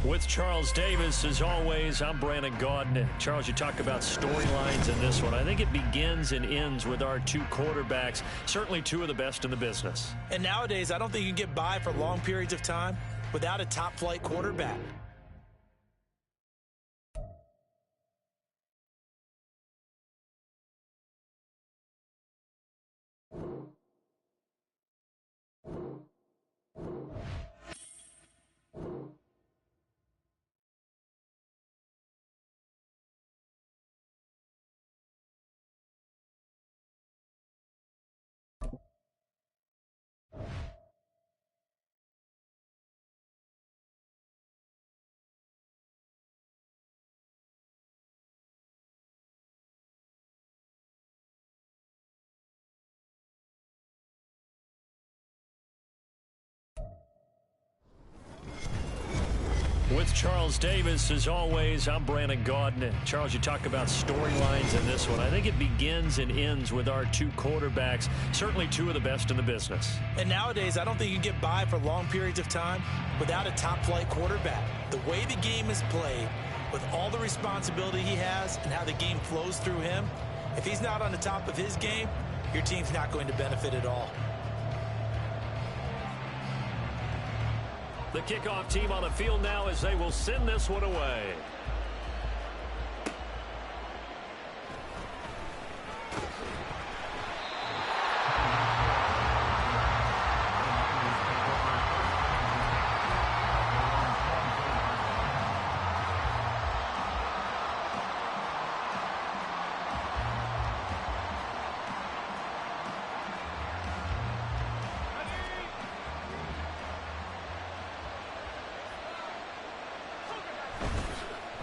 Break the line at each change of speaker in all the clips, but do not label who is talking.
With Charles Davis, as always, I'm Brandon Gaudin. Charles, you talk about storylines in this one. I think it begins and ends with our two quarterbacks, certainly two of the best in the business.
And nowadays, I don't think you can get by for long periods of time without a top-flight quarterback.
With Charles Davis, as always, I'm Brandon Gaudin. Charles, you talk about storylines in this one. I think it begins and ends with our two quarterbacks, certainly two of the best in the business.
And nowadays, I don't think you can get by for long periods of time without a top-flight quarterback. The way the game is played, with all the responsibility he has and how the game flows through him, if he's not on the top of his game, your team's not going to benefit at all.
The kickoff team on the field now as they will send this one away.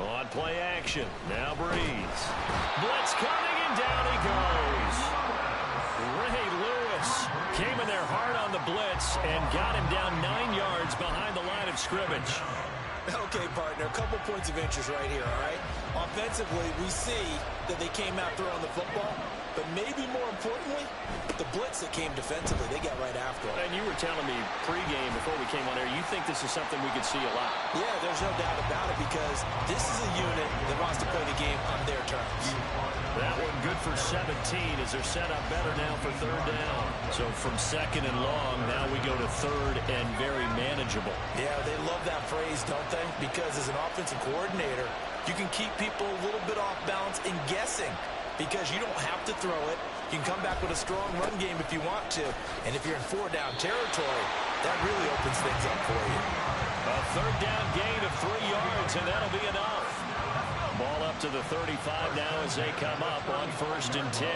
On play action, now Breeze. Blitz coming, and down he goes. Ray Lewis came in there hard on the blitz and got him down 9 yards behind the line of scrimmage.
Okay, partner, a couple points of interest right here, all right? Offensively, we see that they came out throwing the football, but maybe more importantly, the blitz that came defensively, they got right after it.
And you were telling me pregame before we came on air, you think this is something we could see a lot.
Yeah, there's no doubt about it because this is a unit that wants to play the game on their terms.
That one good for 17 as they're set up better now for third down. So from second and long, now we go to third and very manageable.
Yeah, they love that phrase, don't they? Because as an offensive coordinator, you can keep people a little bit off balance and guessing because you don't have to throw it. You can come back with a strong run game if you want to. And if you're in four-down territory, that really opens things up for you.
A third down gain of 3 yards, and that'll be enough. Ball up to the 35 now as they come up on 1st and 10.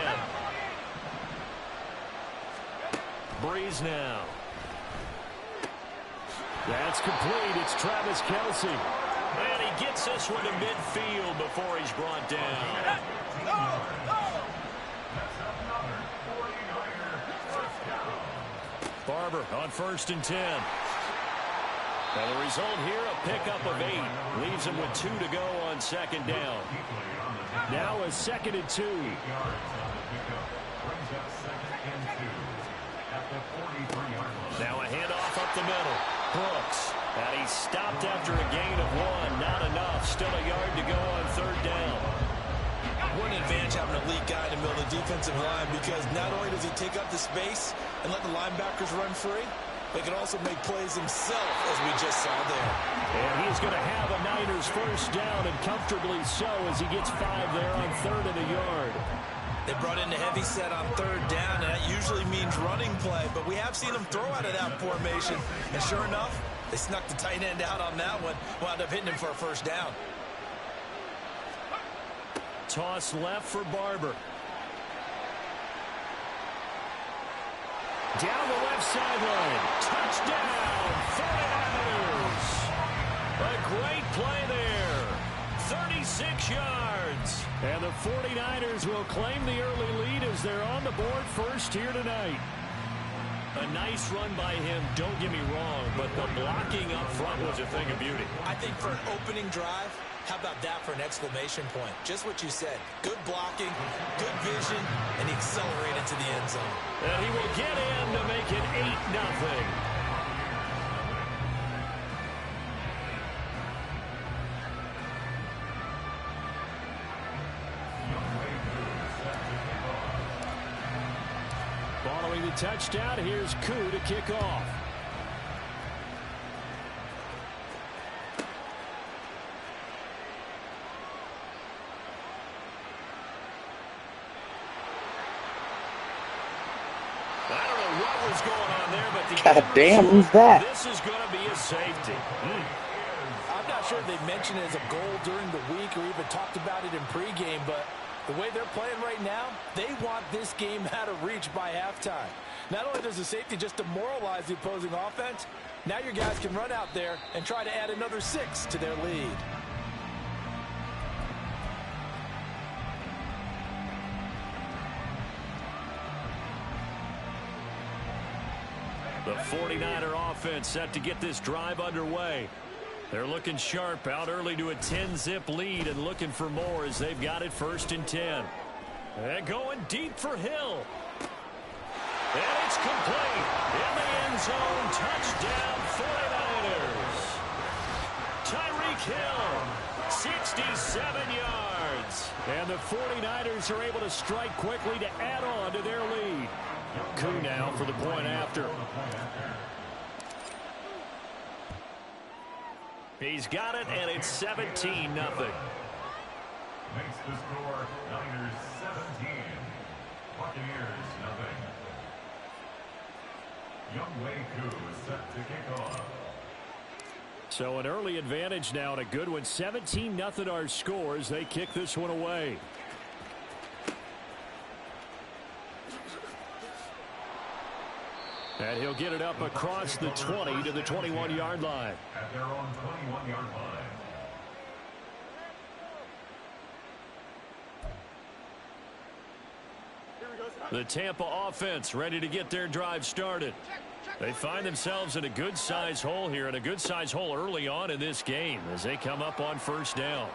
Breeze now. That's complete. It's Travis Kelce. And he gets this one to midfield before he's brought down. Barber on 1st and 10. And the result here, a pickup of 8. Leaves him with 2 to go on 2nd down. Now a 2nd and 2. Now a handoff up the middle. Brooks. And he's stopped after a gain of 1. Not enough. Still a yard to go on 3rd down.
What an advantage having an elite guy in the middle of the defensive line because not only does he take up the space and let the linebackers run free, but he can also make plays himself, as we just saw there.
And he's going to have a Niners 1st down, and comfortably so as he gets 5 there on 3rd and a yard.
They brought in the heavy set on 3rd down, and that usually means running play, but we have seen them throw out of that formation, and sure enough, they snuck the tight end out on that one, wound up hitting him for a 1st down.
Toss left for Barber. Down the left sideline. Touchdown, 49ers. A great play there. 36 yards. And the 49ers will claim the early lead as they're on the board first here tonight. A nice run by him, don't get me wrong, but the blocking up front was a thing of beauty.
I think for an opening drive, how about that for an exclamation point? Just what you said. Good blocking, good vision, and he accelerated to the end zone.
And he will get in to make it 8-0. the touchdown. Here's Koo to kick off. I don't know what was going on there, but
God damn, who's that?
This is going to be a safety.
I'm not sure they mentioned it as a goal during the week or even talked about it in pregame, but the way they're playing right now, they want this game out of reach by halftime. Not only does the safety just demoralize the opposing offense, now your guys can run out there and try to add another 6 to their lead.
The 49er offense set to get this drive underway. They're looking sharp, out early to a 10-zip lead and looking for more as they've got it 1st and 10. And going deep for Hill. And it's complete. In the end zone, touchdown 49ers. Tyreek Hill, 67 yards. And the 49ers are able to strike quickly to add on to their lead. Koo now for the point after. He's got it, and it's 17-0.
Makes the score Niners 17, Buccaneers nothing. Younghoe Koo is set to kick off.
So an early advantage now and a good one. 17-0 our score as they kick this one away. And he'll get it up across the 20 to the 21-yard line.
At their own 21-yard line.
The Tampa offense ready to get their drive started. They find themselves in a good-sized hole here, and a good-sized hole early on in this game as they come up on 1st down.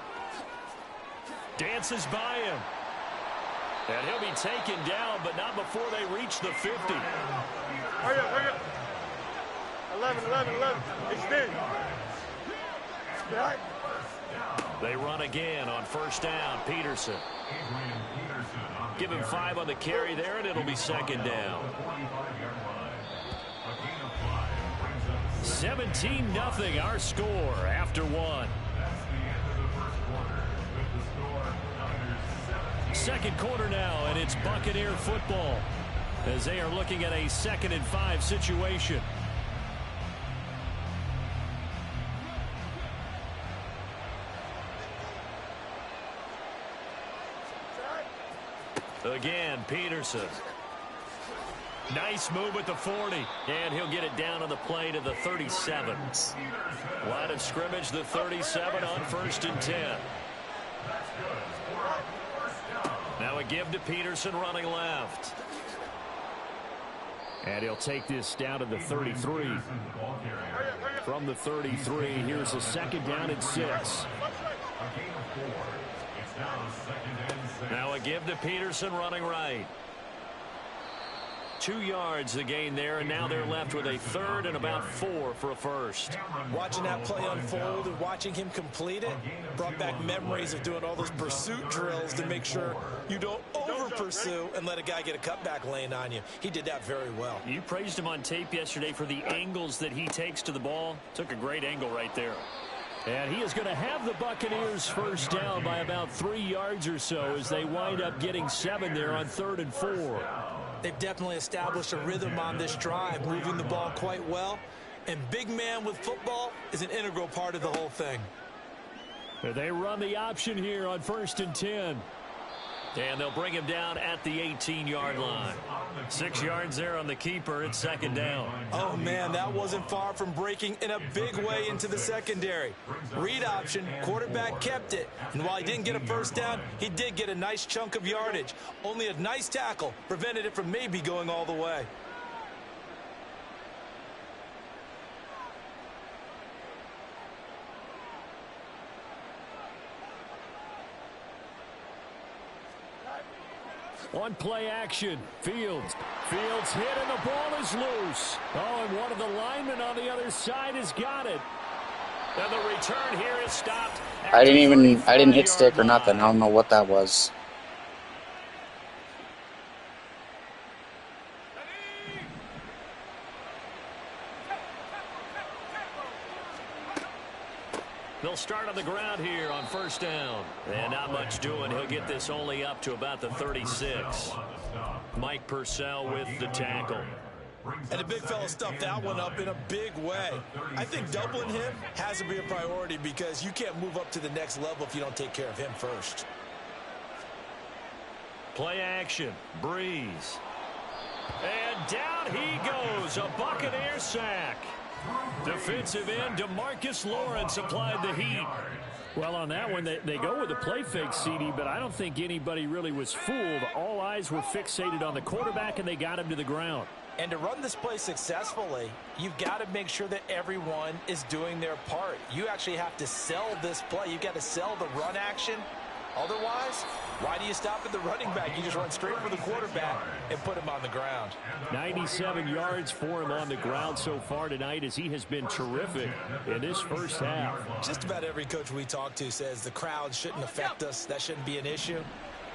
Dances by him. And he'll be taken down, but not before they reach the 50.
Hurry up. 11. Extend.
They run again on 1st down. Peterson. Give him 5 on the carry there, and it'll be 2nd down. 17-0 our score after 1. Second quarter now, and it's Buccaneer football as they are looking at a 2nd and 5 situation. Again, Peterson. Nice move at the 40, and he'll get it down on the play to the 37. Line of scrimmage, the 37 on 1st and 10. Now a give to Peterson running left. And he'll take this down to the 33. From the 33, here's a 2nd down and 6. Now a give to Peterson running right. 2 yards the gain there, and now they're left with a 3rd and about 4 for a 1st.
Watching that play unfold and watching him complete it brought back memories of doing all those pursuit drills to make sure you don't over-pursue and let a guy get a cutback lane on you. He did that very well.
You praised him on tape yesterday for the angles that he takes to the ball. Took a great angle right there. And he is going to have the Buccaneers 1st down by about 3 yards or so as they wind up getting 7 there on 3rd and 4.
They've definitely established a rhythm on this drive, moving the ball quite well. And big man with football is an integral part of the whole thing.
They run the option here on 1st and 10. And they'll bring him down at the 18-yard line. 6 yards there on the keeper. It's 2nd down.
Oh, man, that wasn't far from breaking in a big way into the secondary. Read option, quarterback kept it. And while he didn't get a 1st down, he did get a nice chunk of yardage. Only a nice tackle prevented it from maybe going all the way.
On play action, Fields hit and the ball is loose. Oh, and one of the linemen on the other side has got it. And the return here is stopped.
I didn't hit stick or nothing. I don't know what that was.
They'll start on the ground here on first down. And not much doing. He'll get this only up to about the 36. Mike Purcell with the tackle.
And the big fella stuffed that one up in a big way. I think doubling him has to be a priority because you can't move up to the next level if you don't take care of him first.
Play action. Breeze. And down he goes. A Buccaneer sack. Defensive end DeMarcus Lawrence applied the heat.
Well, on that one, they go with a play fake, CD, but I don't think anybody really was fooled. All eyes were fixated on the quarterback, and they got him to the ground.
And to run this play successfully, you've got to make sure that everyone is doing their part. You actually have to sell this play. You've got to sell the run action. Otherwise, why do you stop at the running back? You just run straight for the quarterback and put him on the ground.
97 yards for him on the ground so far tonight as he has been terrific in this first half.
Just about every coach we talk to says the crowd shouldn't affect us. That shouldn't be an issue.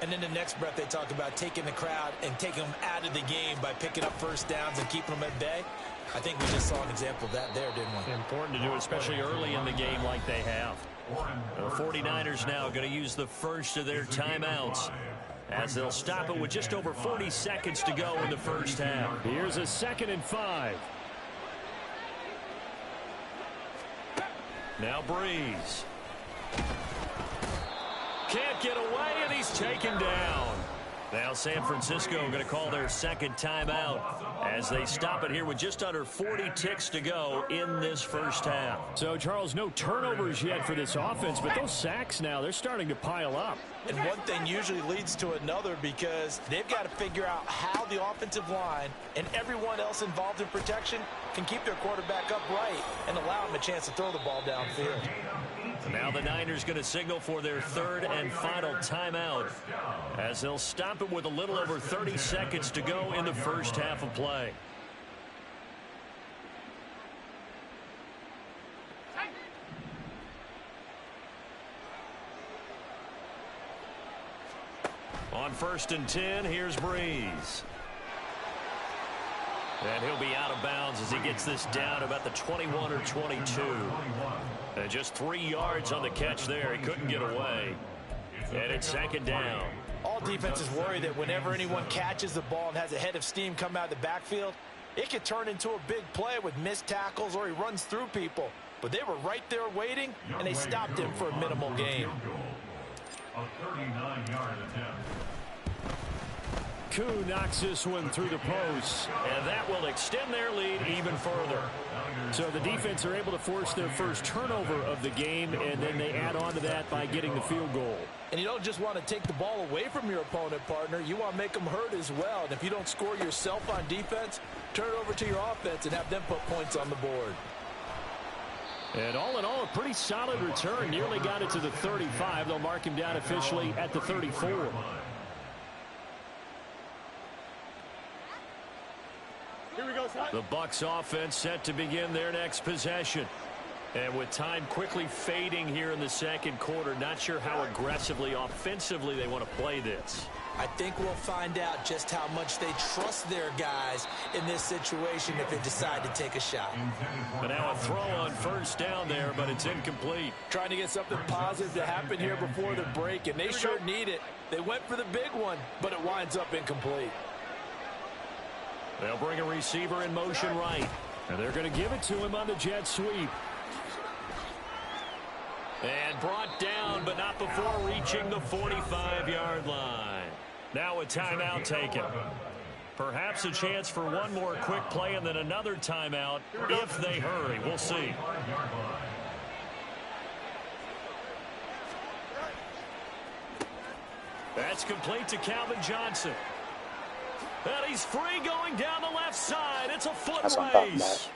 And then the next breath they talk about taking the crowd and taking them out of the game by picking up first downs and keeping them at bay. I think we just saw an example of that there, didn't we?
Important to do, especially early in the game like they have. The 49ers now going to use the first of their timeouts as they'll stop it with just over 40 seconds to go in the first half.
Here's a 2nd and 5.
Now Breeze. Can't get away, and he's taken down. Now San Francisco going to call their second timeout as they stop it here with just under 40 ticks to go in this first half.
So, Charles, no turnovers yet for this offense, but those sacks now, they're starting to pile up.
And one thing usually leads to another because they've got to figure out how the offensive line and everyone else involved in protection can keep their quarterback upright and allow him a chance to throw the ball downfield.
Now the Niners going to signal for their third and final timeout as they'll stop it with a little over 30 seconds to go in the first half of play. On 1st and 10, here's Breeze. And he'll be out of bounds as he gets this down about the 21 or 22. And just 3 yards on the catch there. He couldn't get away. And it's 2nd down.
All defenses worry that whenever anyone catches the ball and has a head of steam come out of the backfield, it could turn into a big play with missed tackles or he runs through people. But they were right there waiting, and they stopped him for a minimal gain.
A 39-yard attempt.
Koo knocks this one through the post.
And that will extend their lead even further.
So the defense are able to force their first turnover of the game, and then they add on to that by getting the field goal.
And you don't just want to take the ball away from your opponent, partner. You want to make them hurt as well. And if you don't score yourself on defense, turn it over to your offense and have them put points on the board.
And all in all, a pretty solid return. Nearly got it to the 35. They'll mark him down officially at the 34.
Here we go, son.
The Bucs offense set to begin their next possession. And with time quickly fading here in the second quarter, not sure how aggressively, offensively they want to play this.
I think we'll find out just how much they trust their guys in this situation if they decide to take a shot.
But now a throw on first down there, but it's incomplete.
Trying to get something positive to happen here before the break, and they sure need it. They went for the big one, but it winds up incomplete.
They'll bring a receiver in motion right.
And they're going to give it to him on the jet sweep.
And brought down, but not before reaching the 45-yard line. Now a timeout taken. Perhaps a chance for one more quick play and then another timeout if they hurry. We'll see. That's complete to Calvin Johnson. And he's free going down the left side. It's a foot race.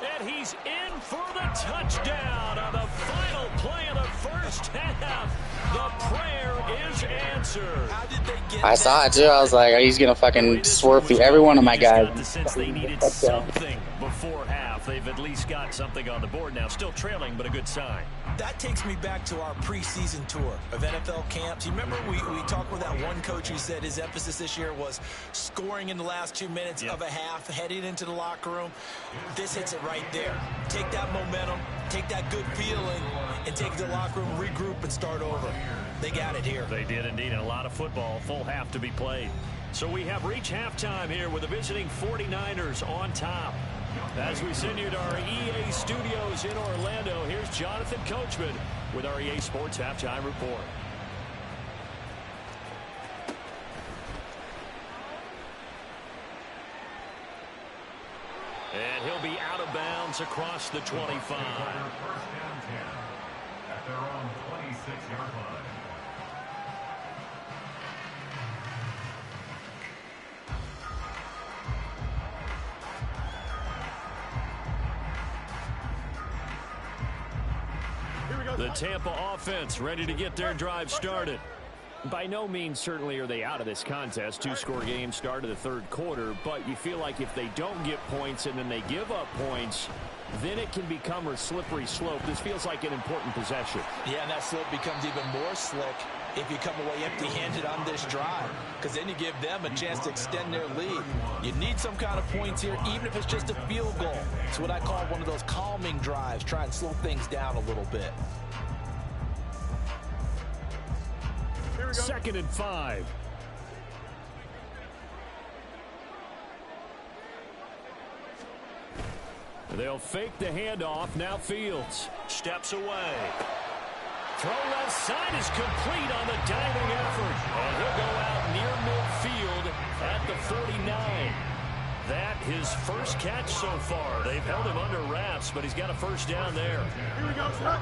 And he's in for the touchdown on the final play of the first half. The prayer is answered.
How did they get
I saw it too. I was like, he's gonna fucking swerve through every one of my guys.
Got the sense they needed something before half. They've at least got something on the board now. Still trailing, but a good sign.
That takes me back to our preseason tour of NFL camps. You remember we talked with that one coach who said his emphasis this year was scoring in the last 2 minutes of a half, heading into the locker room. This hits it right there. Take that momentum, take that good feeling, and take it to the locker room, regroup, and start over. They got it here.
They did indeed, and a lot of football, full half to be played. So we have reached halftime here with the visiting 49ers on top. As we send you to our EA studios in Orlando, here's Jonathan Coachman with our EA Sports Halftime Report. And he'll be out of bounds across the 25.
First down 10 at their own 26-yard line.
The Tampa offense ready to get their drive started. By no means certainly are they out of this contest. Two-score game start of the third quarter, but you feel like if they don't get points and then they give up points, then it can become a slippery slope. This feels like an important possession.
Yeah, and that slope becomes even more slick if you come away empty-handed on this drive, because then you give them a chance to extend their lead. You need some kind of points here, even if it's just a field goal. It's what I call one of those calming drives, try and slow things down a little bit.
2nd and 5. They'll fake the handoff. Now Fields steps away. Throw left side is complete on the diving effort. And he'll go out near midfield at the 49. That his first catch so far. They've held him under wraps, but he's got a first down there.
Here we go, son.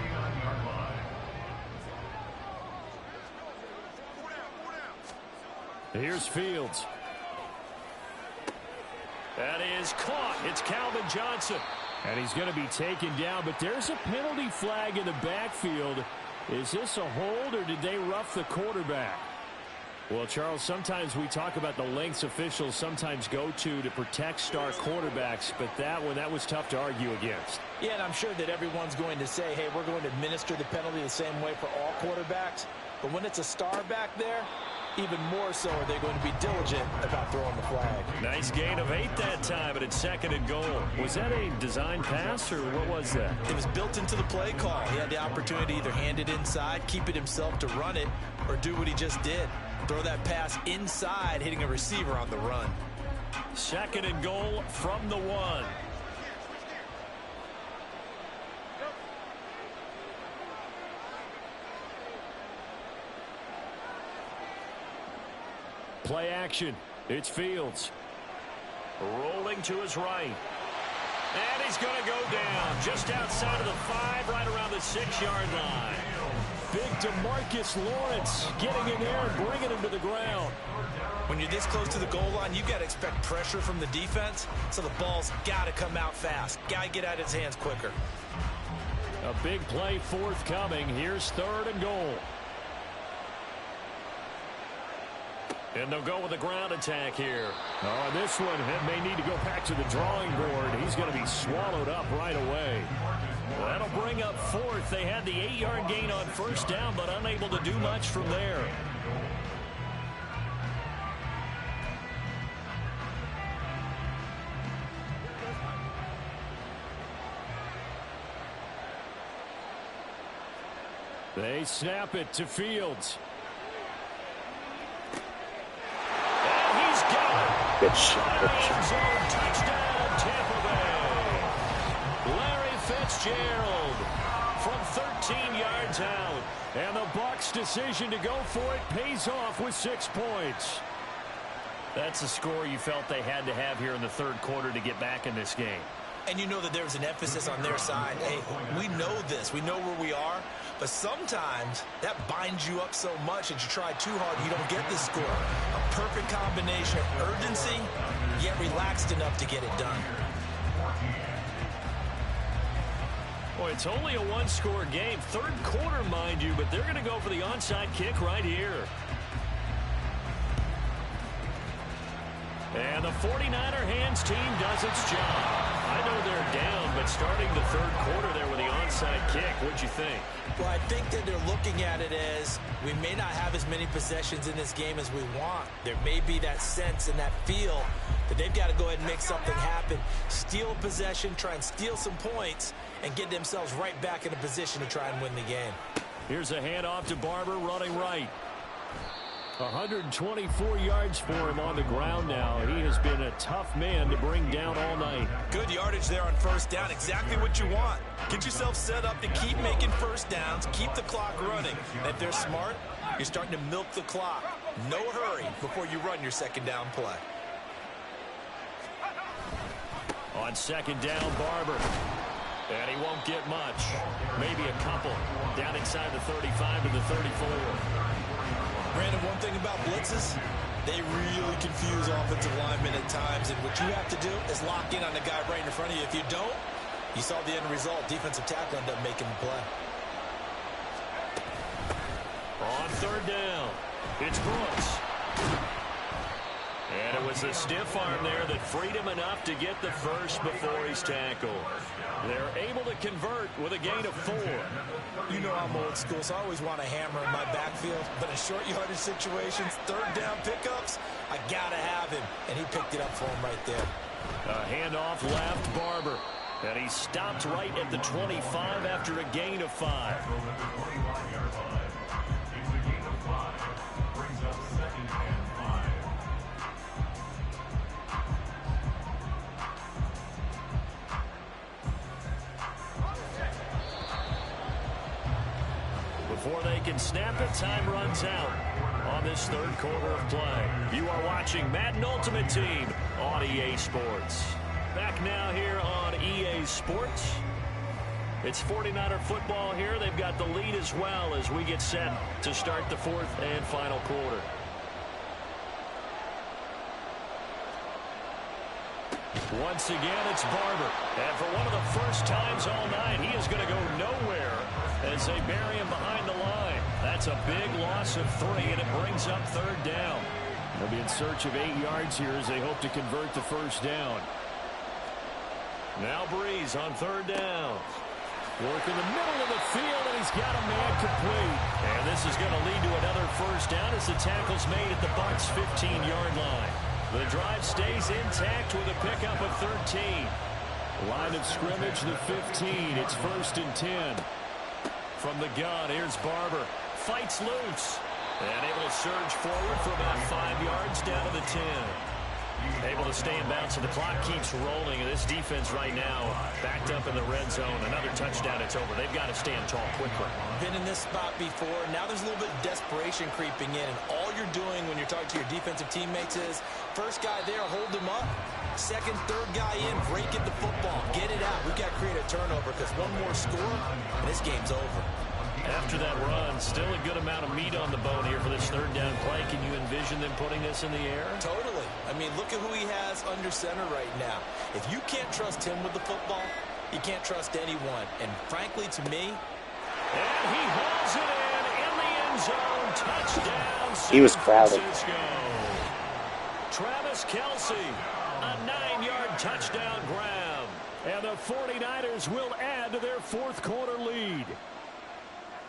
Here's Fields. That is caught. It's Calvin Johnson. And he's going to be taken down, but there's a penalty flag in the backfield. Is this a hold, or did they rough the quarterback? Well, Charles, sometimes we talk about the lengths officials sometimes go to protect star quarterbacks, but that was tough to argue against.
Yeah, and I'm sure that everyone's going to say, hey, we're going to administer the penalty the same way for all quarterbacks. But when it's a star back there, even more so are they going to be diligent about throwing the flag.
Nice gain of 8 that time, but it's 2nd and goal. Was that a design pass, or what was that?
It was built into the play call. He had the opportunity to either hand it inside, keep it himself to run it, or do what he just did. Throw that pass inside, hitting a receiver on the run.
2nd and goal from the 1. Play action. It's Fields. Rolling to his right. And he's going to go down just outside of the 5, right around the 6-yard line. Big DeMarcus Lawrence getting in there and bringing him to the ground.
When you're this close to the goal line, you got to expect pressure from the defense, so the ball's got to come out fast. Got to get out of his hands quicker.
A big play forthcoming. Here's 3rd and goal. And they'll go with a ground attack here. Oh, this one may need to go back to the drawing board. He's going to be swallowed up right away. That'll bring up 4th. They had the 8-yard gain on first down, but unable to do much from there. They snap it to Fields.
Good shot. Good shot.
Touchdown, Tampa Bay. Larry Fitzgerald from 13 yards out. And the Bucs' decision to go for it pays off with 6 points. That's a score you felt they had to have here in the third quarter to get back in this game.
And you know that there's an emphasis on their side. Hey, we know this. We know where we are. But sometimes that binds you up so much that you try too hard, you don't get the score. A perfect combination of urgency, yet relaxed enough to get it done.
Boy, it's only a 1-score game. Third quarter, mind you, but they're going to go for the onside kick right here. And the 49er hands team does its job. I know they're down, but starting the third quarter there with the onside kick, what'd you think?
Well, I think that they're looking at it as we may not have as many possessions in this game as we want. There may be that sense and that feel that they've got to go ahead and make something happen, steal possession, try and steal some points, and get themselves right back in a position to try and win the game.
Here's a handoff to Barber running right. 124 yards for him on the ground now. He has been a tough man to bring down all night.
Good yardage there on first down. Exactly what you want. Get yourself set up to keep making first downs, keep the clock running. And if they're smart, you're starting to milk the clock. No hurry before you run your second down play.
On second down, Barber. And he won't get much. Maybe a couple. Down inside the 35 to the 34.
Brandon, one thing about blitzes, they really confuse offensive linemen at times, and what you have to do is lock in on the guy right in front of you. If you don't, you saw the end result. Defensive tackle ended up making the play.
On third down, it's Brooks. And it was a stiff arm there that freed him enough to get the first before he's tackled. They're able to convert with a gain of 4.
You know I'm old school, so I always want a hammer in my backfield. But in short yardage situations, third down pickups, I got to have him. And he picked it up for him right there.
A handoff left, Barber. And he stopped right at the 25 after a gain of 5. Before they can snap it, time runs out on this third quarter of play. You are watching Madden Ultimate Team on EA Sports. Back now here on EA Sports. It's 49er football here. They've got the lead as well as we get set to start the fourth and final quarter. Once again, it's Barber. And for one of the first times all night, he is going to go nowhere as they bury him behind the line. That's a big loss of 3, and it brings up third down. They'll be in search of 8 yards here as they hope to convert the first down. Now Breeze on third down. Work in the middle of the field, and he's got a man complete. And this is going to lead to another first down as the tackle's made at the Bucs' 15-yard line. The drive stays intact with a pickup of 13. Line of scrimmage, the 15. It's 1st and 10. From the gun, here's Barber. Fights loose. And able to surge forward for about 5 yards down to the 10. Able to stay in bounds, so the clock keeps rolling. And this defense right now backed up in the red zone. Another touchdown, it's over. They've got to stand tall quickly.
Been in this spot before. Now there's a little bit of desperation creeping in. And all you're doing when you're talking to your defensive teammates is, first guy there, hold him up. Second, third guy in, break at the football. Get it out. We've got to create a turnover because one more score, and this game's over.
After that run, still a good amount of meat on the bone here for this third down play. Can you envision them putting this in the air?
Totally. I mean, look at who he has under center right now. If you can't trust him with the football, you can't trust anyone. And frankly, to me...
And he hauls it in the end zone. Touchdown,
He was crowded.
Travis Kelce, a 9-yard touchdown grab. And the 49ers will add to their fourth quarter lead.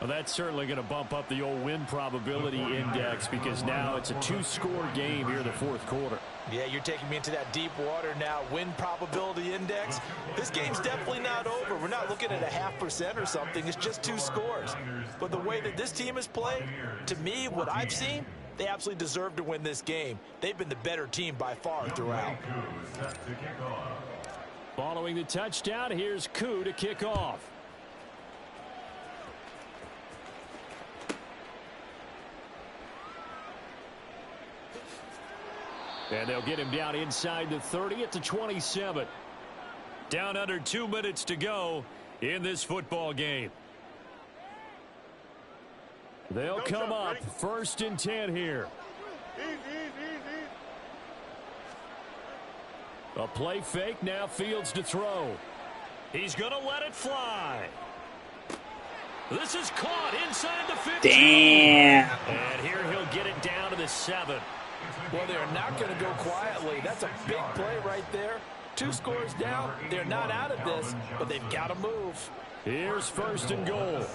Well, that's certainly going to bump up the old win probability index because now it's a 2-score game here in the fourth quarter.
Yeah, you're taking me into that deep water now. Win probability index. This game's definitely not over. We're not looking at a 0.5% or something. It's just 2 scores. But the way that this team has played, to me, what I've seen, they absolutely deserve to win this game. They've been the better team by far throughout.
Following the touchdown, here's Koo to kick off. And they'll get him down inside the 30 at the 27. Down under 2 minutes to go in this football game. They'll come up 1st and 10 here. A play fake, now Fields to throw. He's going to let it fly. This is caught inside the 15.
Damn.
And here he'll get it down to the 7.
Well, they're not going to go quietly. That's a big play right there. 2 scores down. They're not out of this, but they've got to move.
Here's 1st and goal.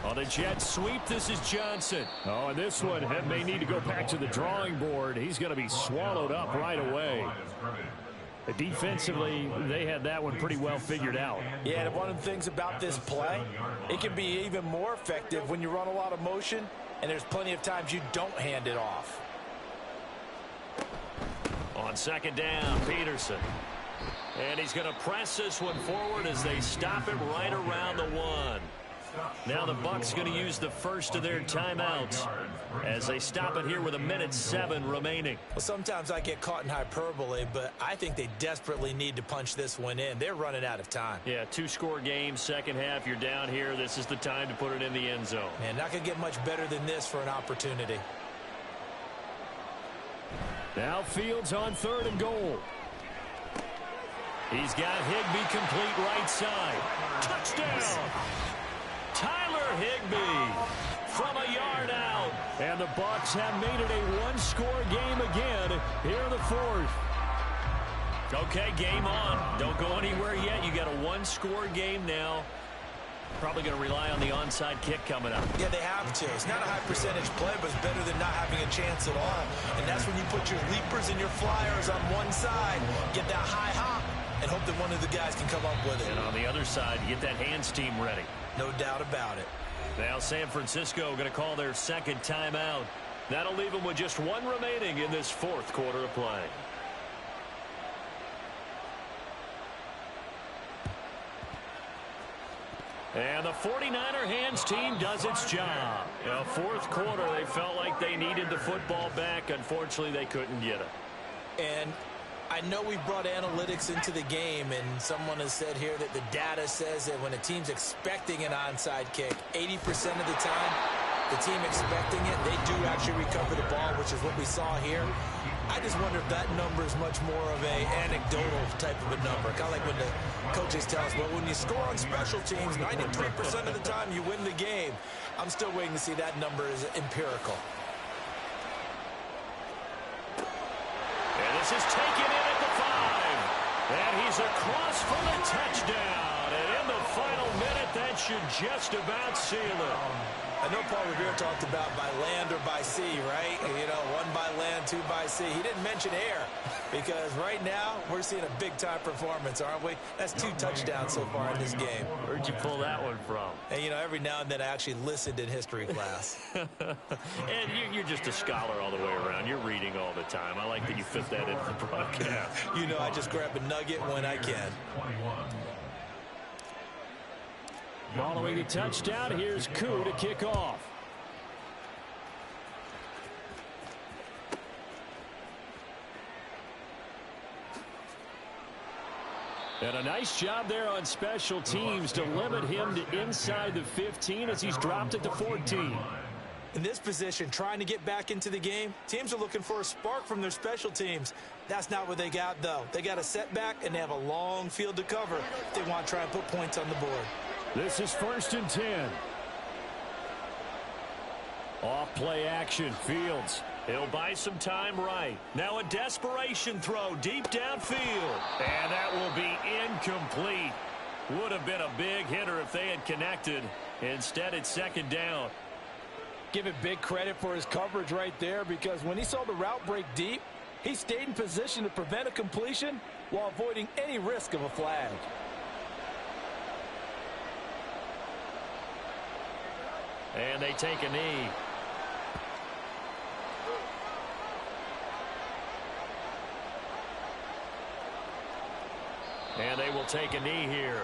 On the jet sweep, this is Johnson. Oh, and this one may need to go back to the drawing board. He's going to be swallowed up right away. Defensively, they had that one pretty well figured out.
Yeah, and one of the things about this play, it can be even more effective when you run a lot of motion, and there's plenty of times you don't hand it off.
On second down, Peterson. And he's going to press this one forward as they stop him right around the 1. Now the Bucs going to use the first of their timeouts as they stop it here with 1:07 remaining.
Well, sometimes I get caught in hyperbole, but I think they desperately need to punch this one in. They're running out of time.
Yeah, 2-score game, second half, you're down here. This is the time to put it in the end zone.
Man, not going to get much better than this for an opportunity.
Now Fields on 3rd and goal.
He's got Higbee complete right side. Touchdown! Tyler Higbee from a yard out.
And the Bucs have made it a one-score game again here in the 4th.
Okay, game on. Don't go anywhere yet. You got a one-score game now. Probably going to rely on the onside kick coming up.
Yeah, they have to. It's not a high percentage play, but it's better than not having a chance at all. And that's when you put your leapers and your flyers on one side, get that high hop, and hope that one of the guys can come up with it.
And on the other side, get that hands team ready.
No doubt about it.
Now San Francisco going to call their second timeout. That'll leave them with just one remaining in this 4th quarter of play. And the 49er hands team does its job. You know, 4th quarter, they felt like they needed the football back. Unfortunately, they couldn't get it.
And I know we brought analytics into the game, and someone has said here that the data says that when a team's expecting an onside kick, 80% of the time, the team expecting it, they do actually recover the ball, which is what we saw here. I just wonder if that number is much more of a anecdotal type of a number. Kind of like when the coaches tell us, well, when you score on special teams, 93% of the time you win the game. I'm still waiting to see that number is empirical.
And this is taken in at the 5. And he's across for the touchdown. And in the final minute, that should just about seal it.
I know Paul Revere talked about by land or by sea, right? You know, 1 by land, 2 by sea. He didn't mention air because right now we're seeing a big-time performance, aren't we? That's 2 touchdowns so far in this game.
Where'd you pull that one from?
And, you know, every now and then I actually listened in history class.
And you're just a scholar all the way around. You're reading all the time. I like that you fit that into the broadcast.
You know, I just grab a nugget when I can.
Following a touchdown, here's Koo to kick off. And a nice job there on special teams to limit him to inside the 15 as he's dropped it to 14.
In this position, trying to get back into the game, teams are looking for a spark from their special teams. That's not what they got, though. They got a setback, and they have a long field to cover if they want to try and put points on the board.
This is 1st and 10. Off play action, Fields.
He'll buy some time right. Now a desperation throw deep downfield. And that will be incomplete. Would have been a big hitter if they had connected. Instead, it's 2nd down.
Give it big credit for his coverage right there, because when he saw the route break deep, he stayed in position to prevent a completion while avoiding any risk of a flag.
And they take a knee. And they will take a knee here.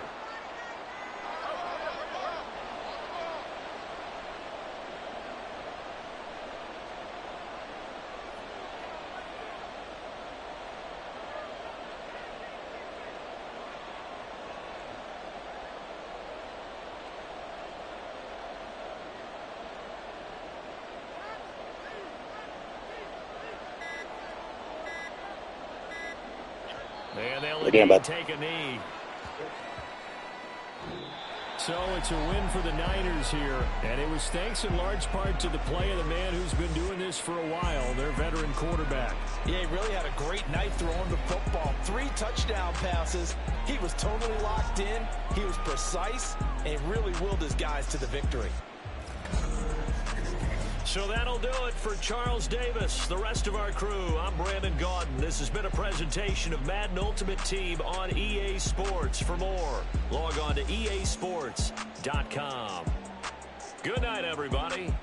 And they'll again take a knee.
So it's a win for the Niners here, and it was thanks in large part to the play of the man who's been doing this for a while, their veteran quarterback.
Yeah, he really had a great night throwing the football. 3 touchdown passes. He was totally locked in. He was precise, and he really willed his guys to the victory.
So that'll do it for Charles Davis, the rest of our crew. I'm Brandon Gaudin. This has been a presentation of Madden Ultimate Team on EA Sports. For more, log on to easports.com. Good night, everybody.